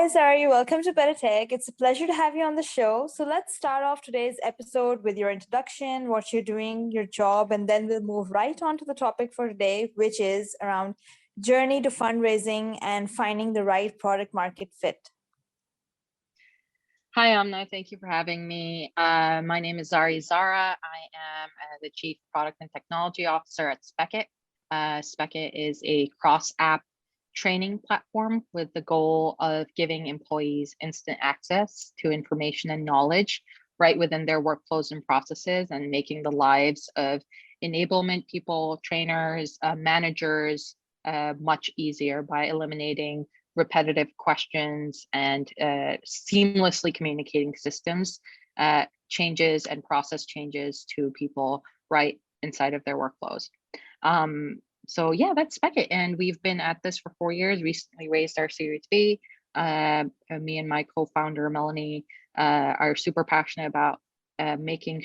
Hi, Zari. Welcome to Better Tech. It's a pleasure to have you on the show. So let's start off today's episode with your introduction, what you're doing, your job, and then we'll move right on to the topic for today, which is around journey to fundraising and finding the right product market fit. Hi, Amna. Thank you for having me. My name is Zari Zahra. I am the Chief Product and Technology Officer at Spekit. Spekit is a cross-app training platform with the goal of giving employees instant access to information and knowledge right within their workflows and processes, and making the lives of enablement people, trainers, managers much easier by eliminating repetitive questions and seamlessly communicating systems changes and process changes to people right inside of their workflows. So yeah, that's Spekit, and we've been at this for 4 years. Recently raised our Series B. Me and my co-founder Melanie are super passionate about making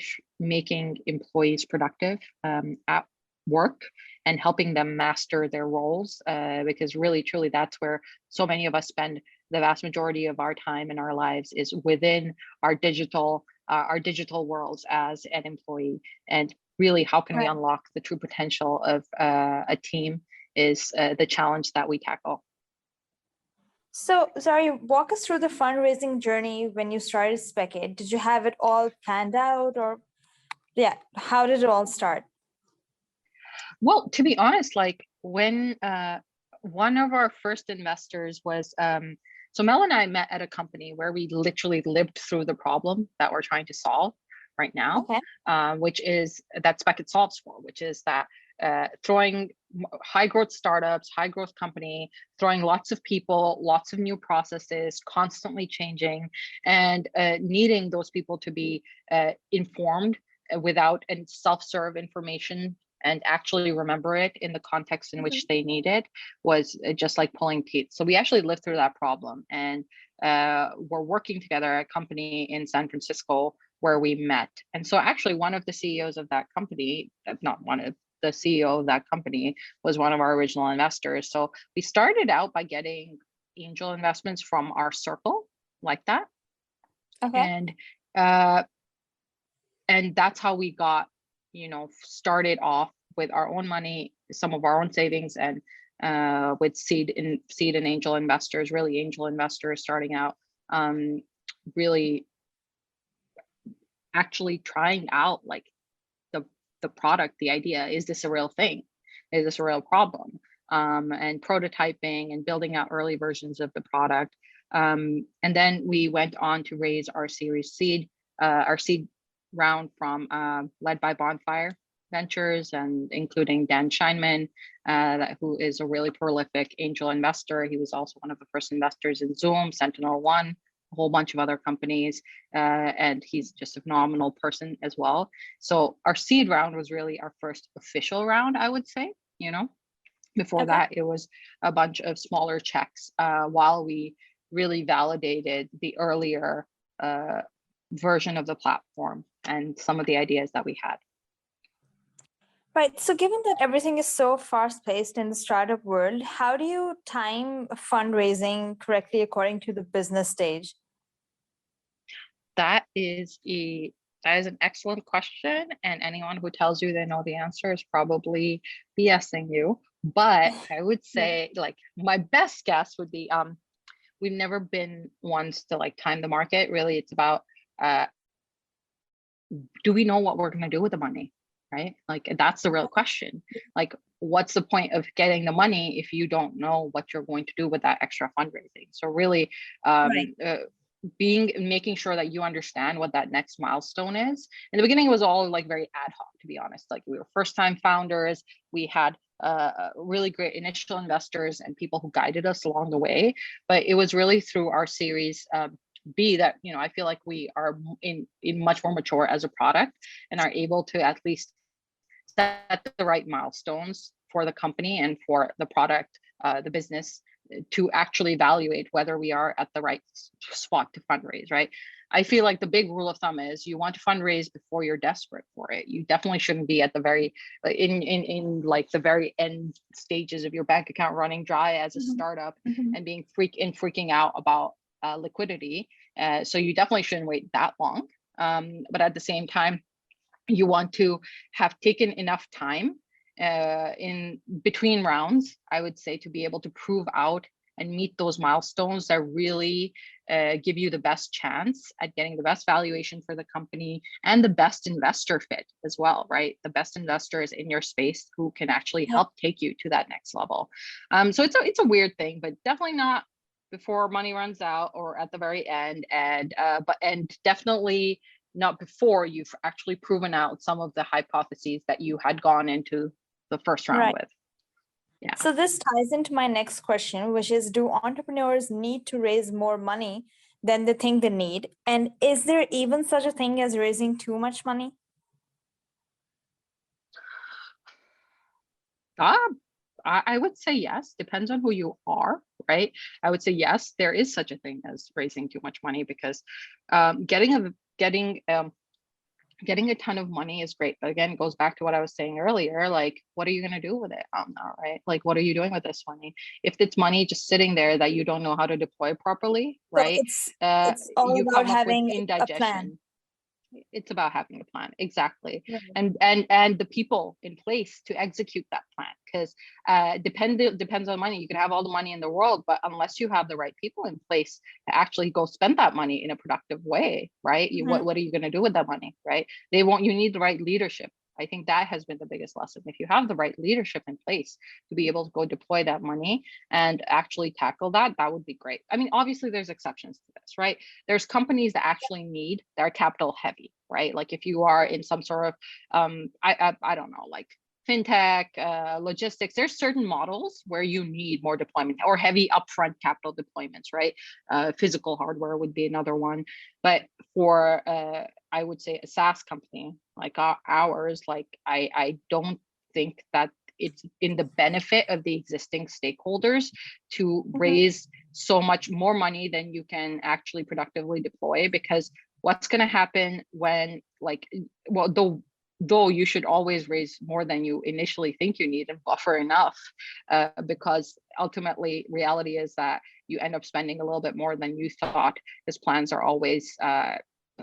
employees productive at work and helping them master their roles, because really truly that's where so many of us spend the vast majority of our time in our lives, is within our digital worlds as an employee. And really, how can we unlock the true potential of a team is the challenge that we tackle. So, Zari, walk us through the fundraising journey when you started Spekit. Did you have it all planned out, or how did it all start? Well, to be honest, like when one of our first investors was, so Mel and I met at a company where we literally lived through the problem that we're trying to solve right now, which is that Spekit solves for, which is that throwing high growth startups, high growth company, throwing lots of people, lots of new processes, constantly changing, and needing those people to be informed without and self-serve information and actually remember it in the context in which they need it, was just like pulling teeth. So we actually lived through that problem, and we're working together at a company in San Francisco where we met. And so actually one of the CEOs of that company, not one of the CEO of that company, was one of our original investors. So we started out by getting angel investments from our circle like that. And that's how we got, started off with our own money, some of our own savings, and with seed and angel investors, really angel investors starting out, really actually trying out like the product, the idea. Is this a real thing? Is this a real problem? And prototyping and building out early versions of the product. And then we went on to raise our seed round from led by Bonfire Ventures, and including Dan Scheinman, who is a really prolific angel investor. He was also one of the first investors in Zoom, Sentinel One, a whole bunch of other companies, and he's just a phenomenal person as well. So our seed round was really our first official round, I would say. Before that, it was a bunch of smaller checks while we really validated the earlier version of the platform and some of the ideas that we had. Right. So given that everything is so fast-paced in the startup world, how do you time fundraising correctly according to the business stage? That is an excellent question, and anyone who tells you they know the answer is probably BSing you. But I would say, like, my best guess would be, we've never been ones to like time the market. Really, it's about do we know what we're going to do with the money, right? Like, that's the real question. Like, what's the point of getting the money if you don't know what you're going to do with that extra fundraising? So really, making sure that you understand what that next milestone is. In the beginning, it was all like very ad hoc, to be honest. Like, we were first-time founders. We had really great initial investors and people who guided us along the way. But it was really through our Series B that, I feel like we are in much more mature as a product and are able to at least set the right milestones for the company and for the product, the business, to actually evaluate whether we are at the right spot to fundraise, right? I feel like the big rule of thumb is you want to fundraise before you're desperate for it. You definitely shouldn't be at the very, in like the very end stages of your bank account running dry as a startup and being freaking out about liquidity. So you definitely shouldn't wait that long. But at the same time, you want to have taken enough time in between rounds, I would say, to be able to prove out and meet those milestones that really give you the best chance at getting the best valuation for the company and the best investor fit as well, right? The best investors in your space who can actually help take you to that next level. So it's a weird thing, but definitely not before money runs out or at the very end, and definitely not before you've actually proven out some of the hypotheses that you had gone into the first round with. Yeah. So this ties into my next question, which is, do entrepreneurs need to raise more money than they think they need? And is there even such a thing as raising too much money? I would say yes, depends on who you are, right? I would say yes, there is such a thing as raising too much money, because getting a ton of money is great, but again, it goes back to what I was saying earlier. Like, what are you going to do with it? Right? Like, what are you doing with this money? If it's money just sitting there that you don't know how to deploy properly, right? So it's all you about come up with having a indigestion. plan. It's about having a plan, exactly. Right. And the people in place to execute that plan, because depends on money. You can have all the money in the world, but unless you have the right people in place to actually go spend that money in a productive way, right? What are you going to do with that money, right? You need the right leadership. I think that has been the biggest lesson. If you have the right leadership in place to be able to go deploy that money and actually tackle that, that would be great. I mean, obviously there's exceptions to this, right? There's companies that actually need, that are capital heavy, right? Like if you are in some sort of, I don't know, like fintech, logistics, there's certain models where you need more deployment or heavy upfront capital deployments, right? Physical hardware would be another one. But for, I would say a SaaS company like ours, like I don't think that it's in the benefit of the existing stakeholders to raise so much more money than you can actually productively deploy, because what's going to happen when, like, well, though you should always raise more than you initially think you need and buffer enough, because ultimately reality is that you end up spending a little bit more than you thought, because plans are always,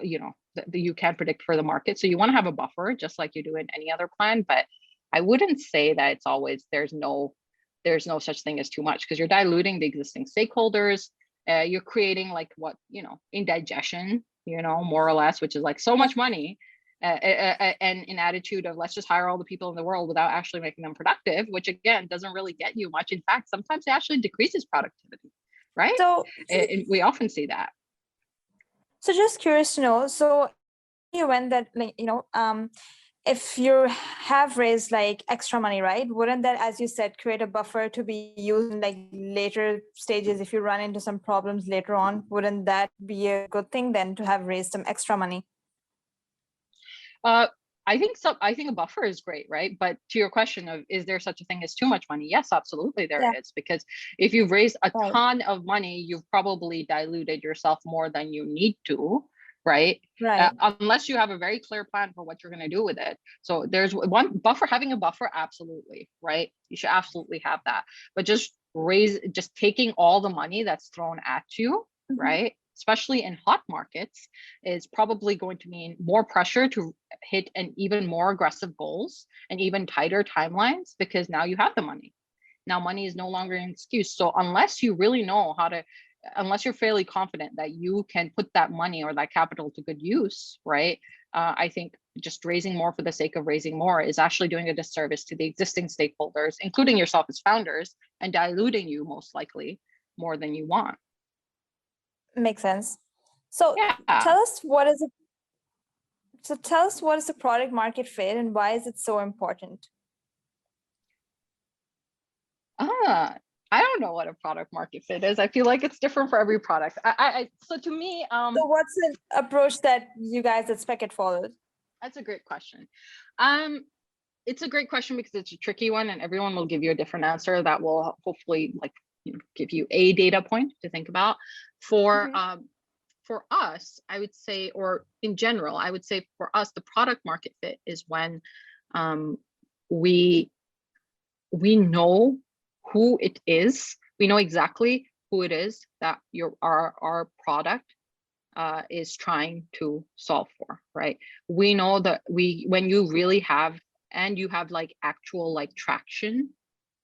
you can't predict for the market. So you want to have a buffer just like you do in any other plan, but I wouldn't say that it's always, there's no such thing as too much, because you're diluting the existing stakeholders. You're creating like what, indigestion, more or less, which is like so much money, and an attitude of let's just hire all the people in the world without actually making them productive, which again doesn't really get you much. In fact, sometimes it actually decreases productivity, right? So and we often see that. So just curious to know, so when that, if you have raised like extra money, right, wouldn't that, as you said, create a buffer to be used in like later stages if you run into some problems later on? Wouldn't that be a good thing then, to have raised some extra money? I think a buffer is great, right? But to your question of, is there such a thing as too much money? Yes, absolutely there is, because if you've raised a ton of money, you've probably diluted yourself more than you need to, right? Unless you have a very clear plan for what you're going to do with it. So there's one buffer, having a buffer, absolutely, right? You should absolutely have that. But just taking all the money that's thrown at you, right? Especially in hot markets, is probably going to mean more pressure to hit an even more aggressive goals and even tighter timelines, because now you have the money. Now money is no longer an excuse. So unless you really know how to, unless you're fairly confident that you can put that money or that capital to good use, right? I think just raising more for the sake of raising more is actually doing a disservice to the existing stakeholders, including yourself as founders, and diluting you most likely more than you want. Makes sense. So tell us what is the product market fit and why is it so important? I don't know what a product market fit is. I feel like it's different for every product. So to me, so what's an approach that you guys at Spekit followed? That's a great question. It's a great question because it's a tricky one, and everyone will give you a different answer that will hopefully give you a data point to think about. For us, I would say, or in general, I would say for us, the product market fit is when we know who it is. We know exactly who it is that our product is trying to solve for, right? We know that when you really have, and you have like actual like traction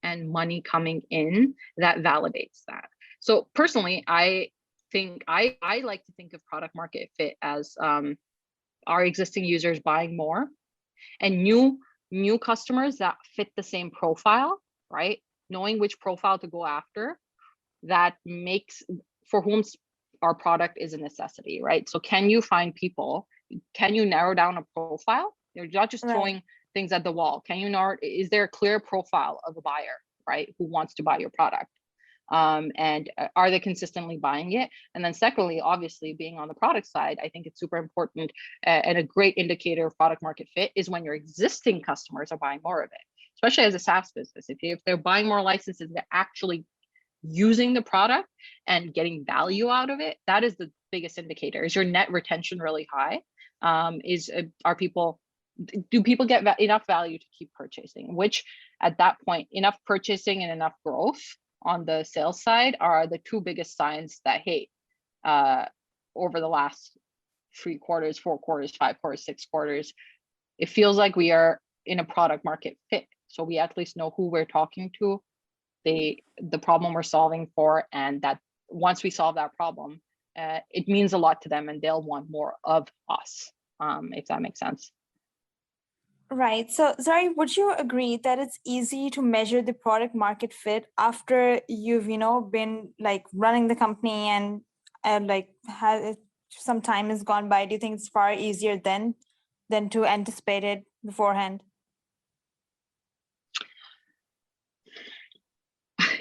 and money coming in, that validates that. So personally, I think I like to think of product market fit as our existing users buying more, and new customers that fit the same profile, right? Knowing which profile to go after, that makes, for whom our product is a necessity, right? So can you find people? Can you narrow down a profile? You're not just Right. throwing things at the wall. Can you narrow, is there a clear profile of a buyer, right, who wants to buy your product? And are they consistently buying it? And then secondly, obviously being on the product side, I think it's super important, and a great indicator of product market fit is when your existing customers are buying more of it, especially as a SaaS business. If they're buying more licenses, they're actually using the product and getting value out of it. That is the biggest indicator. Is your net retention really high? Are people, do people get enough value to keep purchasing? Which at that point, enough purchasing and enough growth on the sales side are the two biggest signs that, hey, over the last 3 quarters, 4 quarters, 5 quarters, 6 quarters, it feels like we are in a product market fit. So we at least know who we're talking to, the problem we're solving for, and that once we solve that problem, it means a lot to them and they'll want more of us, if that makes sense. Right. So, Zari, would you agree that it's easy to measure the product market fit after you've, been like running the company and like some time has gone by? Do you think it's far easier than to anticipate it beforehand?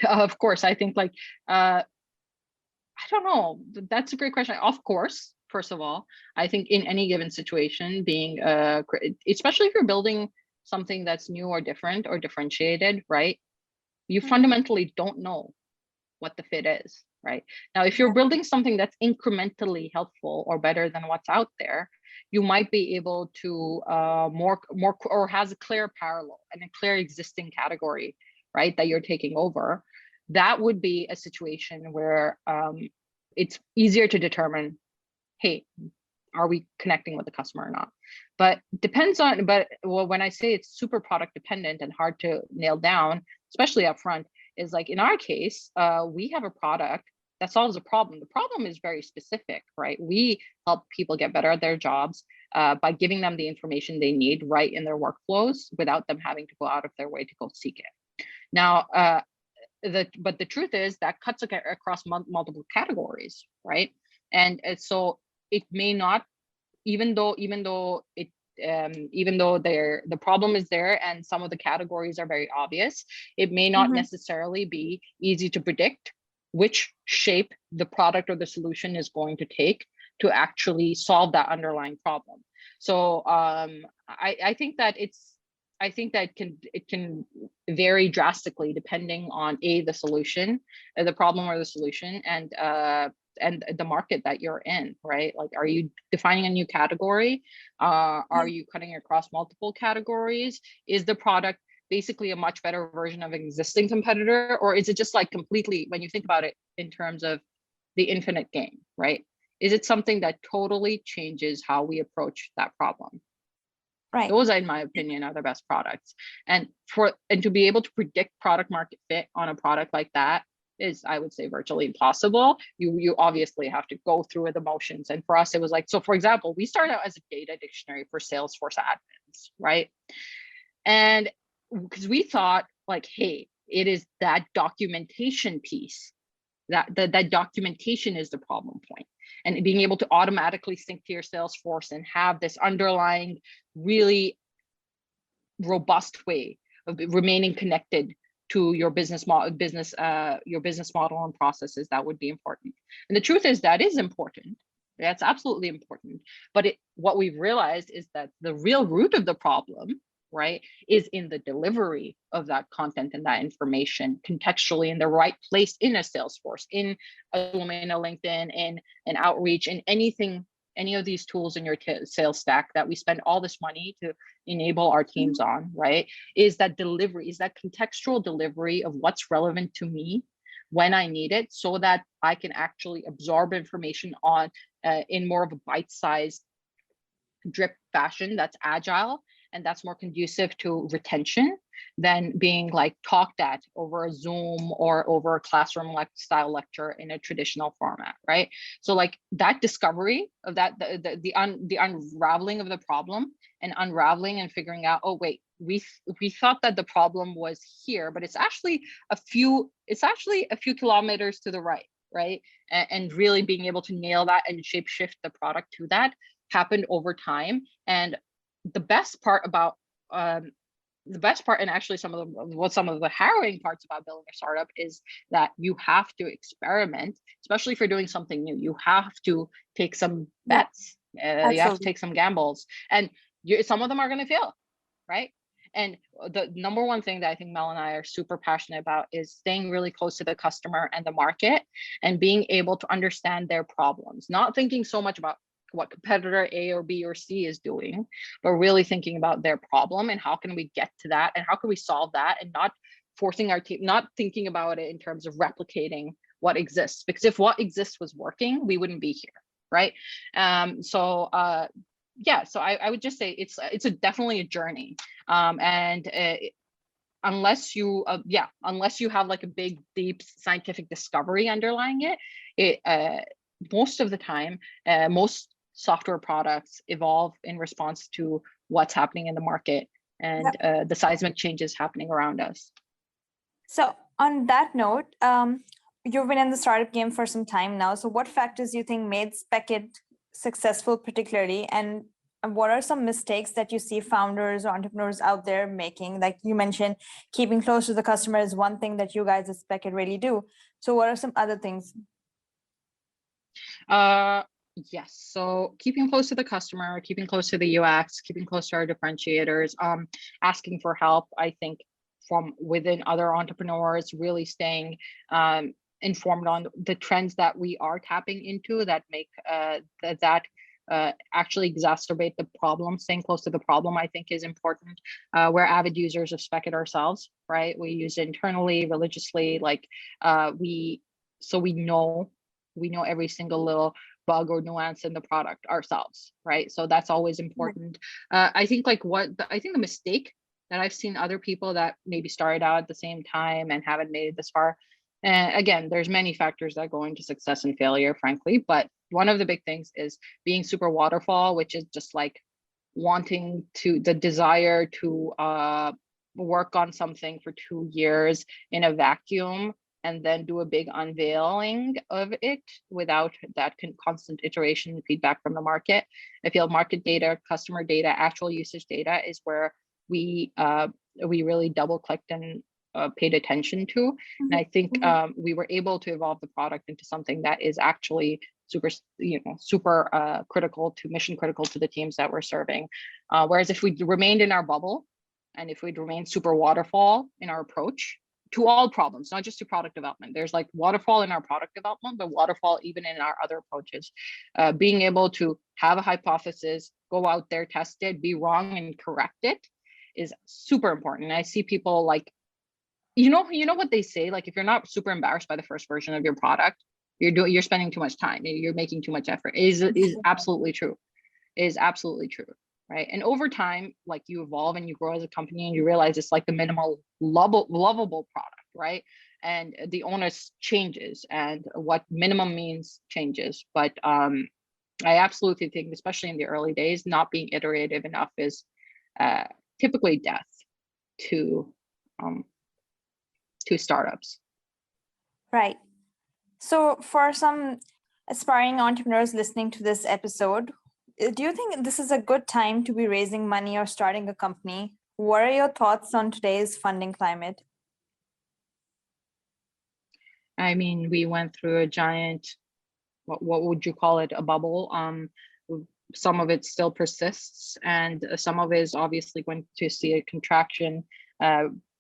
Of course, I think like, I don't know. That's a great question. Of course, first of all, I think in any given situation, being especially if you're building something that's new or different or differentiated, right? You fundamentally don't know what the fit is, right? Now, if you're building something that's incrementally helpful or better than what's out there, you might be able to more or has a clear parallel and a clear existing category, right, that you're taking over. That would be a situation where it's easier to determine, hey, are we connecting with the customer or not? But depends on, well, when I say it's super product dependent and hard to nail down, especially up front, is like in our case, we have a product that solves a problem. The problem is very specific, right? We help people get better at their jobs by giving them the information they need right in their workflows without them having to go out of their way to go seek it. Now, but the truth is that cuts across multiple categories, right? And so it may not, even though the problem is there and some of the categories are very obvious, it may not necessarily be easy to predict which shape the product or the solution is going to take to actually solve that underlying problem. So I think that it can vary drastically depending on the solution, the problem or the solution, and the market that you're in, right? Like, are you defining a new category? Are you cutting across multiple categories? Is the product basically a much better version of an existing competitor? Or is it just like completely, when you think about it in terms of the infinite game, right? Is it something that totally changes how we approach that problem? Right. Those, in my opinion, are the best products. And to be able to predict product market fit on a product like that is, I would say, virtually impossible. You obviously have to go through the motions. And for us, it was like, so for example, we started out as a data dictionary for Salesforce admins, right? And because we thought like, hey, it is that documentation piece, that documentation is the problem point. And being able to automatically sync to your Salesforce and have this underlying really robust way of remaining connected to your business model and processes, that would be important. And the truth is that is important. That's absolutely important. But what we've realized is that the real root of the problem, right, is in the delivery of that content and that information contextually in the right place in a Salesforce, in a LinkedIn, in an outreach, in any of these tools in your sales stack that we spend all this money to enable our teams on, right? Is that delivery, is that contextual delivery of what's relevant to me when I need it, so that I can actually absorb information on in more of a bite-sized drip fashion that's agile and that's more conducive to retention than being like talked at over a Zoom or over a classroom like style lecture in a traditional format, right? So like that discovery of that, the unraveling of the problem and unraveling and figuring out, oh wait, we thought that the problem was here, but it's actually a few kilometers to the right? And really being able to nail that and shape shift the product to that happened over time. And the best part about and actually some of the harrowing parts about building a startup is that you have to experiment, especially if you're doing something new. You have to take some bets. You have to take some gambles, and some of them are going to fail, right? And the number one thing that I think Mel and I are super passionate about is staying really close to the customer and the market and being able to understand their problems, not thinking so much about what competitor A or B or C is doing, but really thinking about their problem and how can we get to that and how can we solve that, and not forcing our team, not thinking about it in terms of replicating what exists, because if what exists was working, we wouldn't be here, right? So I would just say it's definitely a journey, and unless you have like a big deep scientific discovery underlying it, most of the time, most software products evolve in response to what's happening in the market and the seismic changes happening around us. So on that note, you've been in the startup game for some time now. So what factors do you think made Spekit successful particularly? And what are some mistakes that you see founders or entrepreneurs out there making? Like you mentioned, keeping close to the customer is one thing that you guys at Spekit really do. So what are some other things? Yes. So keeping close to the customer, keeping close to the UX, keeping close to our differentiators, asking for help, I think, from within other entrepreneurs, really staying informed on the trends that we are tapping into that make actually exacerbate the problem. Staying close to the problem, I think, is important. We're avid users of Spekit ourselves, right? We use it internally, religiously, like we know every single little bug or nuance in the product ourselves, right? So that's always important. I think the mistake that I've seen other people that maybe started out at the same time and haven't made it this far. And again, there's many factors that go into success and failure, frankly, but one of the big things is being super waterfall, which is just like the desire to work on something for 2 years in a vacuum and then do a big unveiling of it without that constant iteration and feedback from the market. I feel market data, customer data, actual usage data is where we really double clicked and paid attention to. And I think we were able to evolve the product into something that is actually super critical to mission critical to the teams that we're serving. Whereas if we remained in our bubble and if we'd remained super waterfall in our approach to all problems, not just to product development, there's like waterfall in our product development, but waterfall even in our other approaches. Being able to have a hypothesis, go out there, test it, be wrong and correct it is super important. And I see people like, you know what they say, like if you're not super embarrassed by the first version of your product, you're spending too much time, you're making too much effort. Is absolutely true. Is absolutely true, right? And over time, like you evolve and you grow as a company and you realize it's like the minimal lovable product, right? And the onus changes and what minimum means changes. But I absolutely think, especially in the early days, not being iterative enough is typically death to startups. Right. So for some aspiring entrepreneurs listening to this episode, do you think this is a good time to be raising money or starting a company? What are your thoughts on today's funding climate? I mean, we went through a giant, what would you call it, a bubble. Some of it still persists, and some of it is obviously going to see a contraction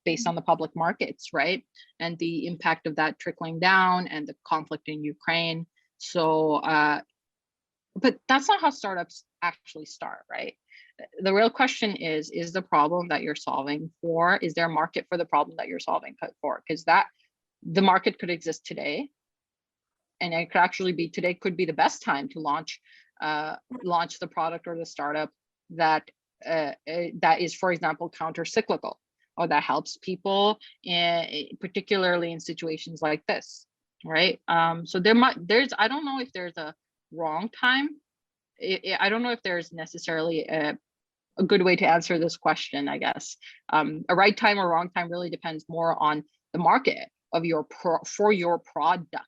based on the public markets, right? And the impact of that trickling down and the conflict in Ukraine. So, but that's not how startups actually start, right? The real question is the problem that you're solving for, is there a market for the problem that you're solving for? Because that the market could exist today, and it could actually be today could be the best time to launch the product or the startup that that is, for example, counter cyclical, or that helps people particularly in situations like this, right? So there's I don't know if there's a wrong time. I don't know if there's necessarily a good way to answer this question, I guess. A right time or wrong time really depends more on the market of for your product.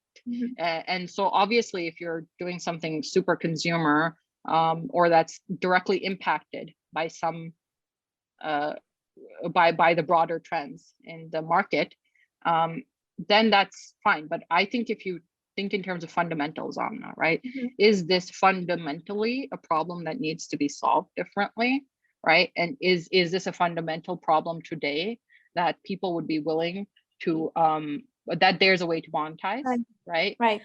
And so obviously, if you're doing something super consumer, or that's directly impacted by some by the broader trends in the market, then that's fine. But I think if you think in terms of fundamentals on that, right? Is this fundamentally a problem that needs to be solved differently, right? And is this a fundamental problem today that people would be willing to that there's a way to monetize, right? Right.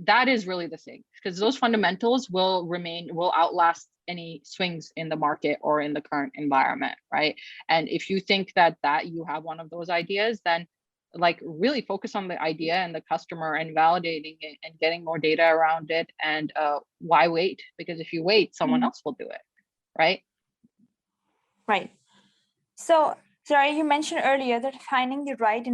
That is really the thing, because those fundamentals will outlast any swings in the market or in the current environment, right? And if you think that you have one of those ideas, then like really focus on the idea and the customer and validating it and getting more data around it. And why wait? Because if you wait, someone else will do it, right? Right. So, Zari, you mentioned earlier that finding the right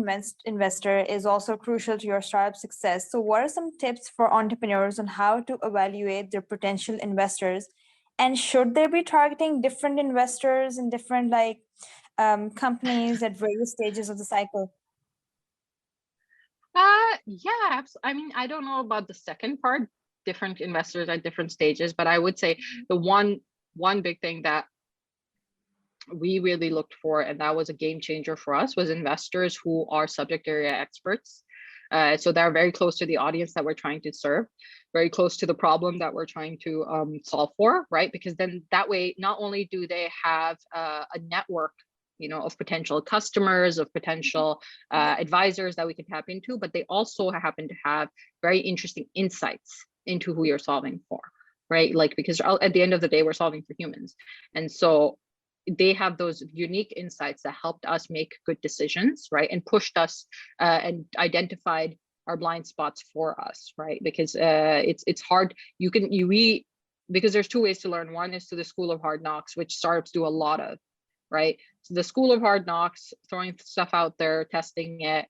investor is also crucial to your startup success. So what are some tips for entrepreneurs on how to evaluate their potential investors? And should they be targeting different investors in different companies at various stages of the cycle? Yeah, I mean, I don't know about the second part, different investors at different stages, but I would say the one big thing that we really looked for, and that was a game changer for us, was investors who are subject area experts. So they're very close to the audience that we're trying to serve, very close to the problem that we're trying to solve for, right? Because then that way, not only do they have a network, of potential customers, of potential advisors that we can tap into, but they also happen to have very interesting insights into who you're solving for, right? Like, because at the end of the day, we're solving for humans. And so they have those unique insights that helped us make good decisions, right? And pushed us and identified our blind spots for us, right? Because it's hard. Because there's two ways to learn. One is to the school of hard knocks, which startups do a lot of, right? So the school of hard knocks, throwing stuff out there, testing it,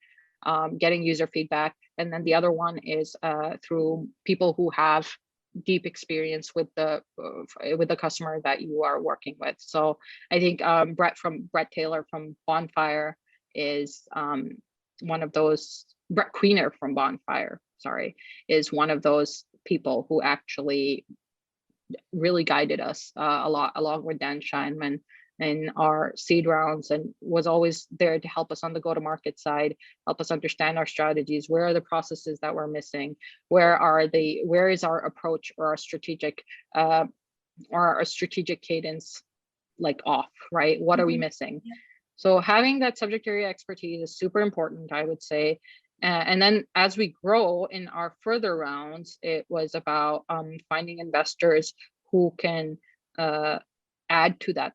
getting user feedback. And then the other one is through people who have deep experience with the customer that you are working with. So I think Brett Taylor from Bonfire is one of those. Brett Queener from Bonfire, sorry, is one of those people who actually really guided us a lot, along with Dan Scheinman in our seed rounds, and was always there to help us on the go-to-market side, help us understand our strategies, where are the processes that we're missing, where is our approach or our strategic cadence like off, right? What are we missing? Yeah. So having that subject area expertise is super important, I would say. And then as we grow in our further rounds, it was about finding investors who can add to that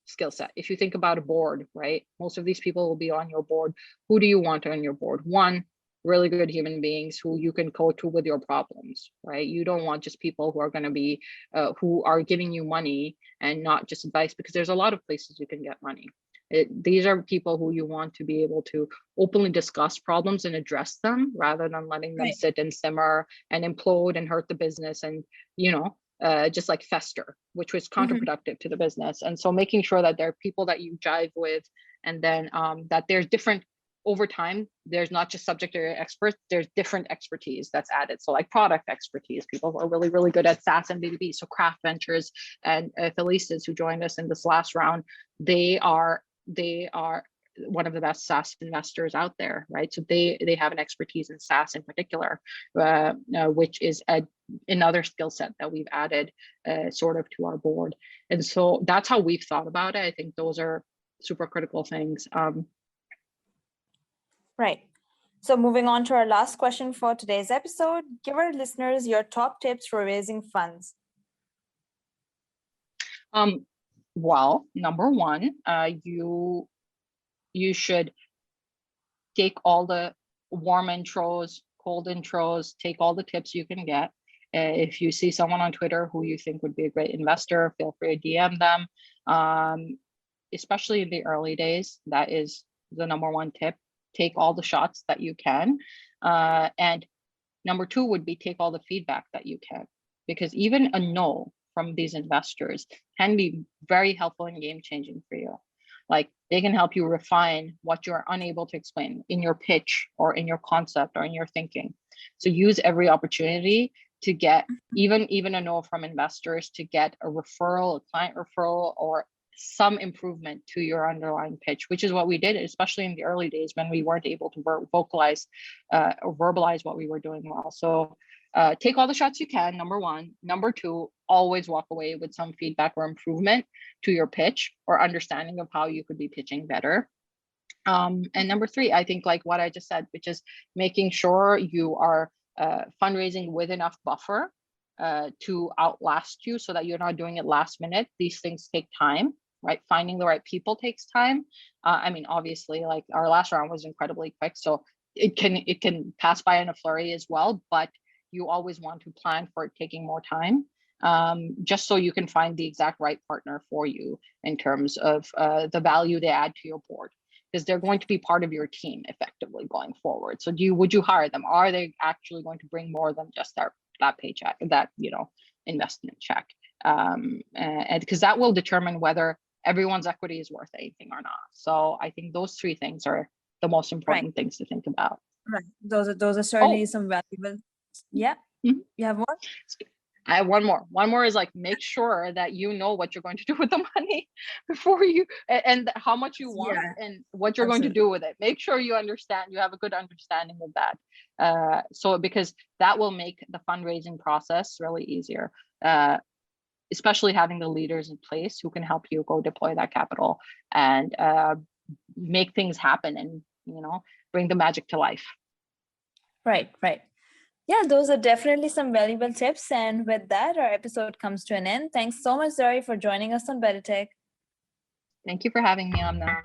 skill set. If you think about a board, right? Most of these people will be on your board. Who do you want on your board? One, really good human beings who you can go to with your problems, right? You don't want just people who are going to be, who are giving you money and not just advice, because there's a lot of places you can get money. These are people who you want to be able to openly discuss problems and address them, rather than letting them sit and simmer and implode and hurt the business and, just like fester, which was counterproductive to the business. And so making sure that there are people that you jive with, and then that there's different, over time, there's not just subject area experts, there's different expertise that's added. So like product expertise, people who are really, really good at SaaS and B2B. So Craft Ventures and Felices, who joined us in this last round, they are one of the best SaaS investors out there, right? So they have an expertise in SaaS in particular, which is another skill set that we've added sort of to our board. And so that's how we've thought about it. I think those are super critical things. Right. So moving on to our last question for today's episode, give our listeners your top tips for raising funds. Well, number one, you should take all the warm intros, cold intros, take all the tips you can get. If you see someone on Twitter who you think would be a great investor, feel free to DM them. Especially in the early days, that is the number one tip. Take all the shots that you can. And number two would be take all the feedback that you can, because even a no from these investors can be very helpful and game changing for you. Like, they can help you refine what you're unable to explain in your pitch or in your concept or in your thinking. So use every opportunity to get even a no from investors, to get a referral, a client referral, or some improvement to your underlying pitch, which is what we did, especially in the early days when we weren't able to vocalize or verbalize what we were doing well. So take all the shots you can, number one. Number two, always walk away with some feedback or improvement to your pitch or understanding of how you could be pitching better. And number three, I think, like what I just said, which is making sure you are fundraising with enough buffer to outlast you, so that you're not doing it last minute. These things take time, right? Finding the right people takes time. I mean, obviously, like our last round was incredibly quick, so it can pass by in a flurry as well, but you always want to plan for it taking more time, just so you can find the exact right partner for you in terms of the value they add to your board, because they're going to be part of your team effectively going forward. So would you hire them? Are they actually going to bring more than just that paycheck, that, investment check? And because that will determine whether everyone's equity is worth anything or not. So I think those three things are the most important things to think about. Right. Those are certainly some valuable. Yeah. Mhm. You have more? I have one more. One more is like, make sure that you know what you're going to do with the money before you, and how much you want and what you're going to do with it. Make sure you understand, you have a good understanding of that. So because that will make the fundraising process really easier, especially having the leaders in place who can help you go deploy that capital and make things happen and, bring the magic to life. Right. Yeah, those are definitely some valuable tips. And with that, our episode comes to an end. Thanks so much, Zari, for joining us on Better Tech. Thank you for having me, Amna.